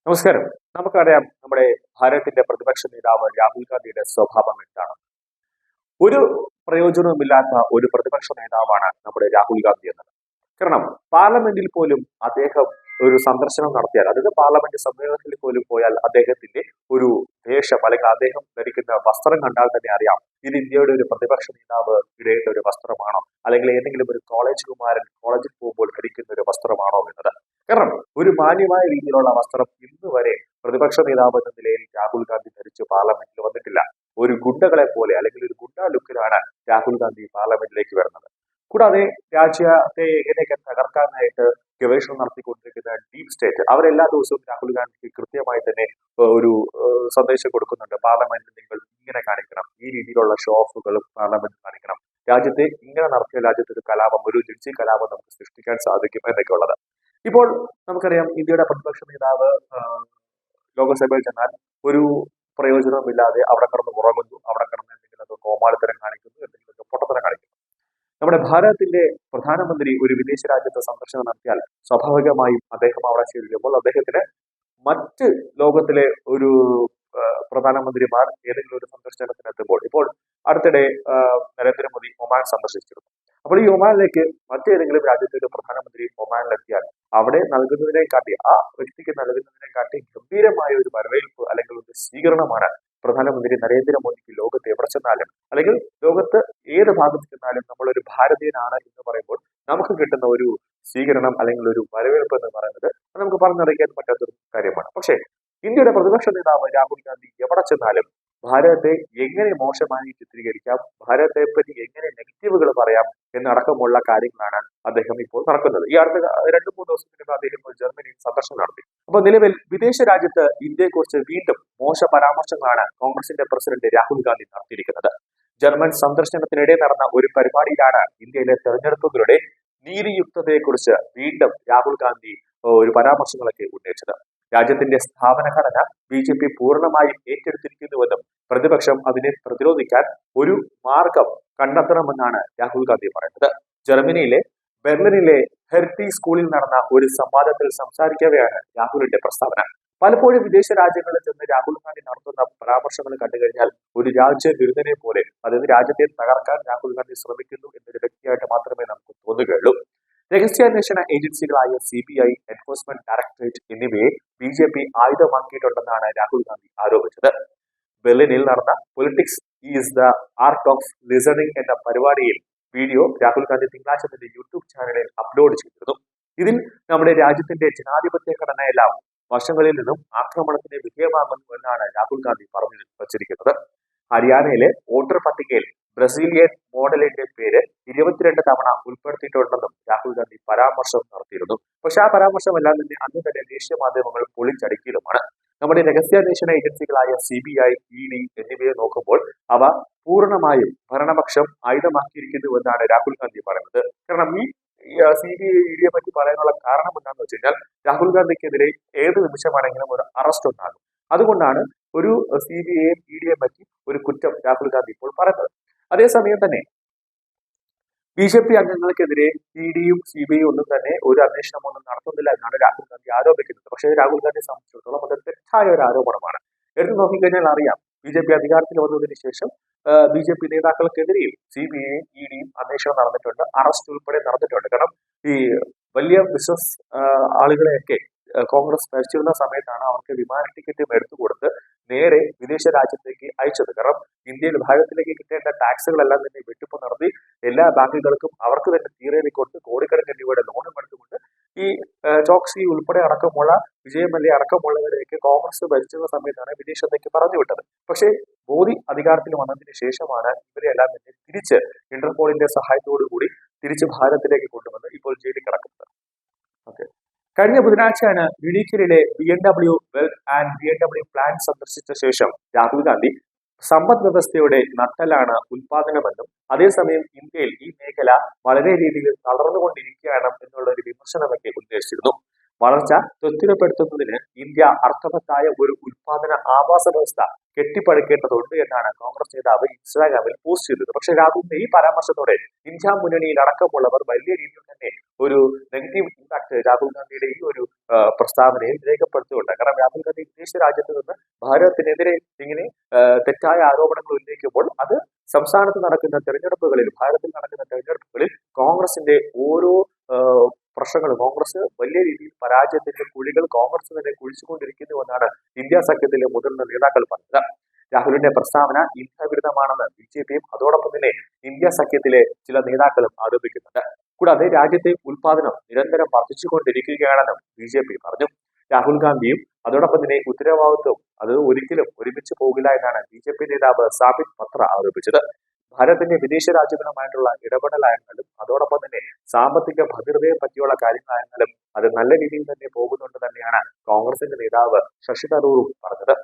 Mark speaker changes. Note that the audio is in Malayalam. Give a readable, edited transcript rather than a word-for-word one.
Speaker 1: നമസ്കാരം. നമുക്കറിയാം നമ്മുടെ ഭാരതത്തിന്റെ പ്രതിപക്ഷ നേതാവ് രാഹുൽ ഗാന്ധിയുടെ സ്വഭാവം എന്താണ്. ഒരു പ്രയോജനവുമില്ലാത്ത ഒരു പ്രതിപക്ഷ നേതാവാണ് നമ്മുടെ രാഹുൽ ഗാന്ധി എന്നത്. കാരണം പാർലമെന്റിൽ പോലും അദ്ദേഹം ഒരു സന്ദർശനം നടത്തിയാൽ, അതായത് പാർലമെന്റ് സമ്മേളനത്തിൽ പോലും പോയാൽ അദ്ദേഹത്തിന്റെ ഒരു വേഷം അല്ലെങ്കിൽ അദ്ദേഹം ധരിക്കുന്ന വസ്ത്രം കണ്ടാൽ തന്നെ അറിയാം ഇത് ഇന്ത്യയുടെ ഒരു പ്രതിപക്ഷ നേതാവ് ഇടേണ്ട ഒരു വസ്ത്രമാണോ, അല്ലെങ്കിൽ ഏതെങ്കിലും ഒരു കോളേജ് കുമാരൻ കോളേജിൽ പോകുമ്പോൾ ധരിക്കുന്ന ഒരു വസ്ത്രമാണോ എന്നത്. കാരണം ഒരു മാന്യമായ രീതിയിലുള്ള വസ്ത്രം ഇന്ന് വരെ പ്രതിപക്ഷ നേതാവ് എന്ന നിലയിൽ രാഹുൽ ഗാന്ധി ധരിച്ച് പാർലമെന്റിൽ വന്നിട്ടില്ല. ഒരു ഗുണ്ടകളെ പോലെ അല്ലെങ്കിൽ ഒരു ഗുണ്ട ലുക്കിലാണ് രാഹുൽ ഗാന്ധി പാർലമെന്റിലേക്ക് വരുന്നത്. കൂടാതെ രാജ്യത്തെ എങ്ങനെയൊക്കെ തകർക്കാനായിട്ട് ഗവേഷണം നടത്തിക്കൊണ്ടിരിക്കുന്ന ഡീപ് സ്റ്റേറ്റ് അവരെല്ലാ ദിവസവും രാഹുൽ ഗാന്ധിക്ക് കൃത്യമായി തന്നെ ഒരു സന്ദേശം കൊടുക്കുന്നുണ്ട്. പാർലമെന്റിൽ നിങ്ങൾ ഇങ്ങനെ കാണിക്കണം, ഈ രീതിയിലുള്ള ഷോ ഓഫുകളും പാർലമെന്റിൽ കാണിക്കണം, രാജ്യത്തെ ഇങ്ങനെ നടത്തിയ രാജ്യത്ത് ഒരു കലാപം, ഒരു ജിൻസി കലാപം നമുക്ക് സൃഷ്ടിക്കാൻ സാധിക്കും എന്നൊക്കെ ഉള്ളത്. ഇപ്പോൾ നമുക്കറിയാം ഇന്ത്യയുടെ പ്രതിപക്ഷ നേതാവ് ലോകസഭയിൽ ചെന്നാൽ ഒരു പ്രയോജനവുമില്ലാതെ അവിടെ കിടന്ന് ഉറങ്ങുന്നു, അവിടെ കിടന്ന് എന്തെങ്കിലുമൊക്കെ കോമാളിത്തരം കാണിക്കുന്നു, എന്തെങ്കിലുമൊക്കെ പൊട്ടത്തരം കാണിക്കുന്നു. നമ്മുടെ ഭാരതത്തിന്റെ പ്രധാനമന്ത്രി ഒരു വിദേശ രാജ്യത്ത് സന്ദർശനം നടത്തിയാൽ സ്വാഭാവികമായും അദ്ദേഹം അവിടെ ചെല്ലുമ്പോൾ അദ്ദേഹത്തിന് മറ്റ് ലോകത്തിലെ ഒരു പ്രധാനമന്ത്രിമാർ ഏതെങ്കിലും ഒരു സന്ദർശനത്തിനെത്തുമ്പോൾ, ഇപ്പോൾ അടുത്തിടെ നരേന്ദ്രമോദി ഒമാൻ സന്ദർശിച്ചിരുന്നു. അപ്പോൾ ഈ ഒമാനിലേക്ക് മറ്റേതെങ്കിലും രാജ്യത്തെ ഒരു പ്രധാനമന്ത്രി ഒമാനിലെത്തിയാൽ അവിടെ നൽകുന്നതിനെക്കാട്ടി, ആ വ്യക്തിക്ക് നൽകുന്നതിനെക്കാട്ടി ഗംഭീരമായ ഒരു വരവേൽപ്പ് അല്ലെങ്കിൽ ഒരു സ്വീകരണമാണ് പ്രധാനമന്ത്രി നരേന്ദ്രമോദിക്ക് ലോകത്ത് എവിടെ ചെന്നാലും, അല്ലെങ്കിൽ ലോകത്ത് ഏത് ഭാഗത്ത് ചെന്നാലും നമ്മളൊരു ഭാരതീയനാണ് എന്ന് പറയുമ്പോൾ നമുക്ക് കിട്ടുന്ന ഒരു സ്വീകരണം അല്ലെങ്കിൽ ഒരു വരവേൽപ്പ് എന്ന് പറയുന്നത് നമുക്ക് പറഞ്ഞറിയിക്കാൻ പറ്റാത്തൊരു കാര്യമാണ്. പക്ഷേ ഇന്ത്യയുടെ പ്രതിപക്ഷ നേതാവ് രാഹുൽ ഗാന്ധി എവിടെ ചെന്നാലും ഭാരതത്തെ എങ്ങനെ മോശമായി ചിത്രീകരിക്കാം, ഭാരതത്തെ പറ്റി എങ്ങനെ നെഗറ്റീവുകൾ പറയാം എന്നടക്കമുള്ള കാര്യങ്ങളാണ് അദ്ദേഹം ഇപ്പോൾ നടക്കുന്നത്. ഈ അടുത്ത 2-3 ദിവസത്തിനുള്ളിൽ അദ്ദേഹം ജർമ്മനിയിൽ സന്ദർശനം നടത്തി. അപ്പോൾ നിലവിൽ വിദേശ രാജ്യത്ത് ഇന്ത്യയെക്കുറിച്ച് വീണ്ടും മോശ പരാമർശങ്ങളാണ് കോൺഗ്രസിന്റെ പ്രസിഡന്റ് രാഹുൽ ഗാന്ധി നടത്തിയിരിക്കുന്നത്. ജർമ്മൻ സന്ദർശനത്തിനിടെ നടന്ന ഒരു പരിപാടിയിലാണ് ഇന്ത്യയിലെ തെരഞ്ഞെടുപ്പുകളുടെ നീതിയുക്തതയെക്കുറിച്ച് വീണ്ടും രാഹുൽ ഗാന്ധി ഒരു പരാമർശങ്ങളൊക്കെ ഉന്നയിച്ചത്. രാജ്യത്തിന്റെ സ്ഥാപന ഘടന BJP പൂർണ്ണമായും ഏറ്റെടുത്തിരിക്കുന്നുവെന്നും പ്രതിപക്ഷം അതിനെ പ്രതിരോധിക്കാൻ ഒരു മാർഗം കണ്ടെത്തണമെന്നാണ് രാഹുൽ ഗാന്ധി പറയുന്നത്. ജർമ്മനിയിലെ ബെർലിനിലെ ഹെർത്തി സ്കൂളിൽ നടന്ന ഒരു സംവാദത്തിൽ സംസാരിക്കവെയാണ് രാഹുലിന്റെ പ്രസ്താവന. പലപ്പോഴും വിദേശ രാജ്യങ്ങളിൽ ചെന്ന് രാഹുൽ ഗാന്ധി നടത്തുന്ന പരാമർശങ്ങൾ കണ്ടുകഴിഞ്ഞാൽ ഒരു രാജ്യ വിരുദ്ധനെ പോലെ, അതായത് രാജ്യത്തെ തകർക്കാൻ രാഹുൽ ഗാന്ധി ശ്രമിക്കുന്നു എന്നൊരു വ്യക്തിയായിട്ട് മാത്രമേ നമുക്ക് തോന്നുകയുള്ളൂ. രഹസ്യാന്വേഷണ ഏജൻസികളായ CBI, എൻഫോഴ്സ്മെന്റ് ഡയറക്ടറേറ്റ് എന്നിവയെ BJP ആയുധമാക്കിയിട്ടുണ്ടെന്നാണ് രാഹുൽ ഗാന്ധി ആരോപിച്ചത്. ബെർലിനിൽ നടന്ന politics is the art of listening എന്ന പരിപാടിയിൽ വീഡിയോ രാഹുൽ ഗാന്ധി തിങ്കളാഴ്ച തന്റെ യൂട്യൂബ് ചാനലിൽ അപ്ലോഡ് ചെയ്തിരുന്നു. ഇതിൽ നമ്മുടെ രാജ്യത്തിന്റെ ജനാധിപത്യ ഘടനയെല്ലാം വർഷങ്ങളിൽ നിന്നും ആക്രമണത്തിന് വിധേയമാകുന്നു എന്നാണ് രാഹുൽ ഗാന്ധി പറഞ്ഞു വച്ചിരിക്കുന്നത്. ഹരിയാനയിലെ വോട്ടർ പട്ടികയിൽ ബ്രസീലിയൻ മോഡലിന്റെ പേര് 22 തവണ ഉൾപ്പെടുത്തിയിട്ടുണ്ടെന്നും രാഹുൽ ഗാന്ധി പരാമർശം നടത്തിയിരുന്നു. പക്ഷെ ആ പരാമർശമെല്ലാം തന്നെ അന്ന് തന്നെ ദേശീയ മാധ്യമങ്ങൾ പൊളിച്ചടുക്കിയതുമാണ്. നമ്മുടെ രഹസ്യാന്വേഷണ ഏജൻസികളായ CBI, ED എന്നിവയെ നോക്കുമ്പോൾ അവ പൂർണ്ണമായും ഭരണപക്ഷം ആയുധമാക്കിയിരിക്കുന്നുവെന്നാണ് രാഹുൽ ഗാന്ധി പറയുന്നത്. കാരണം ഈ CBI, EDയെ പറ്റി പറയാനുള്ള കാരണം എന്താണെന്ന് വെച്ച് കഴിഞ്ഞാൽ രാഹുൽ ഗാന്ധിക്കെതിരെ ഏത് നിമിഷമാണെങ്കിലും ഒരു അറസ്റ്റ് ഉണ്ടാകും. അതുകൊണ്ടാണ് ഒരു CBI, EDയെ പറ്റി ഒരു കുറ്റം രാഹുൽ ഗാന്ധി ഇപ്പോൾ പറയുന്നത്. അതേസമയം തന്നെ BJP അംഗങ്ങൾക്കെതിരെ EDയും CBI ഒന്നും തന്നെ ഒരു അന്വേഷണം ഒന്നും നടത്തുന്നില്ല എന്നാണ് രാഹുൽ ഗാന്ധി ആരോപിക്കുന്നത്. പക്ഷേ രാഹുൽ ഗാന്ധിയെ സംബന്ധിച്ചിടത്തോളം അത് തെറ്റായ ഒരു ആരോപണമാണ്. എടുത്തു നോക്കിക്കഴിഞ്ഞാൽ അറിയാം, BJP അധികാരത്തിൽ വന്നതിന് ശേഷം BJP നേതാക്കൾക്കെതിരെയും CBIയും EDയും അന്വേഷണം നടന്നിട്ടുണ്ട്, അറസ്റ്റ് ഉൾപ്പെടെ നടന്നിട്ടുണ്ട്. കാരണം ഈ വലിയ ബിസിനസ് ആളുകളെയൊക്കെ കോൺഗ്രസ് ഭരിച്ചിരുന്ന സമയത്താണ് അവർക്ക് വിമാന ടിക്കറ്റും എടുത്തു കൊടുത്ത് നേരെ വിദേശ രാജ്യത്തേക്ക് അയച്ചത്. കാരണം ഇന്ത്യയിൽ ഭാരതത്തിലേക്ക് കിട്ടേണ്ട ടാക്സുകളെല്ലാം തന്നെ വെട്ടിപ്പ് നടത്തി എല്ലാ ബാങ്കുകൾക്കും അവർക്ക് തന്നെ തീരെഴുതി കൊടുത്ത് കോടിക്കണക്കിന് രൂപയുടെ ലോണും എടുത്തുകൊണ്ട് ഈ ചോക്സി ഉൾപ്പെടെ അടക്കമുള്ള വിജയമല്യ അടക്കമുള്ളവരെയൊക്കെ കോൺഗ്രസ് ഭരിച്ചിരുന്ന സമയത്താണ് വിദേശത്തേക്ക് പറഞ്ഞു വിട്ടത്. പക്ഷേ മോദി അധികാരത്തിൽ വന്നതിന് ശേഷമാണ് ഇവരെല്ലാം തന്നെ തിരിച്ച് ഇന്റർപോളിന്റെ സഹായത്തോടു കൂടി തിരിച്ച് ഭാരതത്തിലേക്ക് കൊണ്ടുവന്ന് ഇപ്പോൾ ജയിലിൽ കിടക്കുന്നത്. ഓക്കെ, കഴിഞ്ഞ ബുധനാഴ്ചയാണ് മ്യൂണിക്കിലെ BMW wealth and BMW plant സന്ദർശിച്ച ശേഷം രാഹുൽ ഗാന്ധി സമ്പദ് വ്യവസ്ഥയുടെ നട്ടെല്ലാണ് ഉൽപാദനമെന്നും അതേസമയം ഇന്ത്യയിൽ ഈ മേഖല വളരെ രീതിയിൽ തളർന്നുകൊണ്ടിരിക്കുകയാണ് എന്നുള്ള ഒരു വിമർശനമൊക്കെ ഉന്നയിച്ചിരുന്നു. വളർച്ച ത്വരിതപ്പെടുത്തുന്നതിന് ഇന്ത്യ അർത്ഥവത്തായ ഒരു ഉൽപാദന ആവാസ വ്യവസ്ഥ കെട്ടിപ്പടുക്കേണ്ടതുണ്ട് എന്നാണ് കോൺഗ്രസ് നേതാവ് ഇൻസ്റ്റാഗ്രാമിൽ പോസ്റ്റ് ചെയ്തത്. പക്ഷേ രാഹുലിന്റെ ഈ പരാമർശത്തോടെ ഇന്ത്യ മുന്നണിയിൽ അടക്കമുള്ളവർ വലിയ രീതിയിൽ തന്നെ ഒരു നെഗറ്റീവ് ഇമ്പാക്ട് രാഹുൽ ഗാന്ധിയുടെ ഈ ഒരു പ്രസ്താവനയിൽ രേഖപ്പെടുത്തുന്നുണ്ട്. കാരണം രാഹുൽ ഗാന്ധി വിദേശ രാജ്യത്ത് നിന്ന് ഭാരതത്തിനെതിരെ ഇങ്ങനെ തെറ്റായ ആരോപണങ്ങൾ ഉന്നയിക്കുമ്പോൾ അത് സംസ്ഥാനത്ത് നടക്കുന്ന തെരഞ്ഞെടുപ്പുകളിൽ, ഭാരതത്തിൽ നടക്കുന്ന തെരഞ്ഞെടുപ്പുകളിൽ കോൺഗ്രസിന്റെ ഓരോ പ്രശ്നങ്ങളും, കോൺഗ്രസ് വലിയ രീതിയിൽ പരാജയത്തിന്റെ കുഴികൾ കോൺഗ്രസ് തന്നെ കുഴിച്ചുകൊണ്ടിരിക്കുന്നുവെന്നാണ് ഇന്ത്യ സഖ്യത്തിലെ മുതിർന്ന നേതാക്കൾ പറഞ്ഞത്. രാഹുലിന്റെ പ്രസ്താവന ഇന്ത്യ വിരുദ്ധമാണെന്ന് ബിജെപിയും അതോടൊപ്പം തന്നെ ഇന്ത്യ സഖ്യത്തിലെ ചില നേതാക്കളും ആരോപിക്കുന്നുണ്ട്. കൂടാതെ രാജ്യത്തെ ഉൽപാദനം നിരന്തരം വർദ്ധിച്ചുകൊണ്ടിരിക്കുകയാണെന്നും ബിജെപി പറഞ്ഞു. രാഹുൽ ഗാന്ധിയും അതോടൊപ്പം തന്നെ ഉത്തരവാദിത്വം അത് ഒരിക്കലും ഒരുമിച്ച് പോകില്ല എന്നാണ് ബിജെപി നേതാവ് സാബിത് പത്ര ആരോപിച്ചത്. ഭാരതത്തിന്റെ വിദേശ രാജ്യങ്ങളുമായിട്ടുള്ള ഇടപെടലായിരുന്നാലും അതോടൊപ്പം തന്നെ സാമ്പത്തിക ഭദ്രതയെ പറ്റിയുള്ള കാര്യങ്ങളായിരുന്നാലും അത് നല്ല രീതിയിൽ തന്നെ പോകുന്നുണ്ട് തന്നെയാണ് കോൺഗ്രസിന്റെ നേതാവ് ശശി തരൂറും പറഞ്ഞത്.